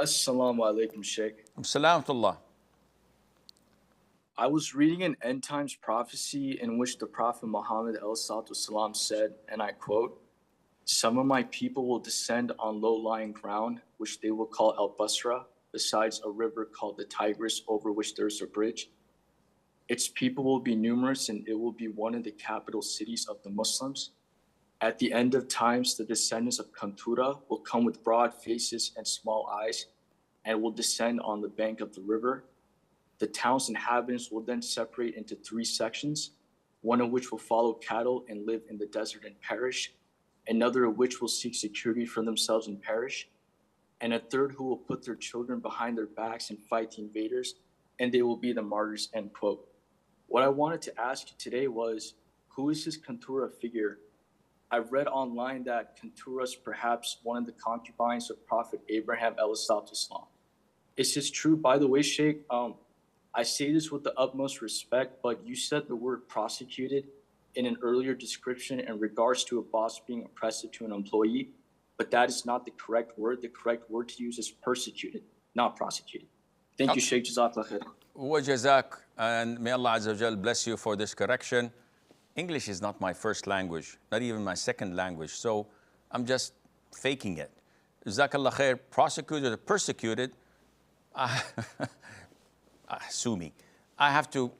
Assalamu alaikum, Sheikh. Salaamullah. I was reading an end times prophecy in which the Prophet Muhammad salam said, and I quote, "Some of my people will descend on low-lying ground, which they will call Al-Basra, besides a river called the Tigris, over which there is a bridge. Its people will be numerous, and it will be one of the capital cities of the Muslims. At the end of times, the descendants of Qantura will come with broad faces and small eyes, and will descend on the bank of the river. The town's inhabitants will then separate into three sections, one of which will follow cattle and live in the desert and perish, another of which will seek security for themselves and perish, and a third who will put their children behind their backs and fight the invaders, and they will be the martyrs," end quote. What I wanted to ask you today was, who is this Qantura figure? I've read online that Qantura is perhaps one of the concubines of Prophet Abraham Islam. Is this true? By the way, Sheikh, I say this with the utmost respect, but you said the word prosecuted in an earlier description in regards to a boss being oppressive to an employee, but that is not the correct word. The correct word to use is persecuted, not prosecuted. Thank you, Sheikh. Jazakallah khair. Wajazak, and may Allah Azza wa Jal bless you for this correction. English is not my first language, not even my second language, so I'm just faking it. Jazakallah khair, prosecuted or persecuted, sue me. I have to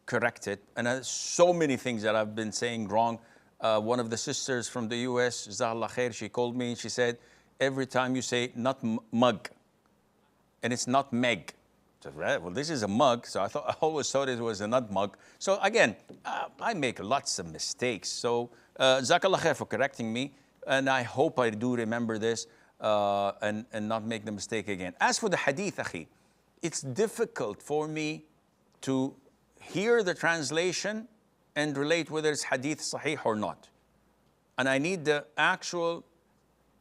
correct it, and there's so many things that I've been saying wrong. One of the sisters from the US, Jazakallah khair, she called me and she said, every time you say not mug, and it's not meg. So, well, this is a mug, so I always thought it was a nut mug. So again, I make lots of mistakes. So Jazakallah khair for correcting me, and I hope I do remember this and not make the mistake again. As for the hadith, akhi, it's difficult for me to hear the translation and relate whether it's hadith sahih or not. And I need the actual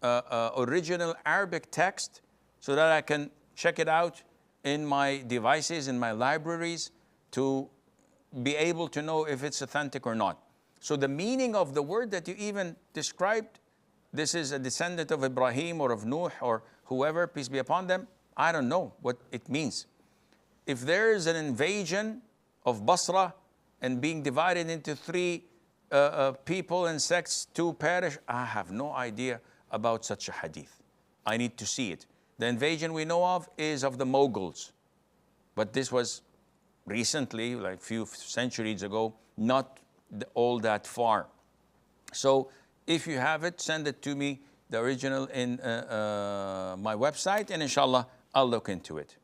original Arabic text so that I can check it out in my devices, in my libraries, to be able to know if it's authentic or not. So the meaning of the word that you even described, this is a descendant of Ibrahim or of Nuh or whoever, peace be upon them, I don't know what it means. If there is an invasion of Basra and being divided into three people and sects to perish, I have no idea about such a hadith. I need to see it. The invasion we know of is of the Mughals, but this was recently, like a few centuries ago, not all that far. So if you have it, send it to me, the original in my website, and inshallah, I'll look into it.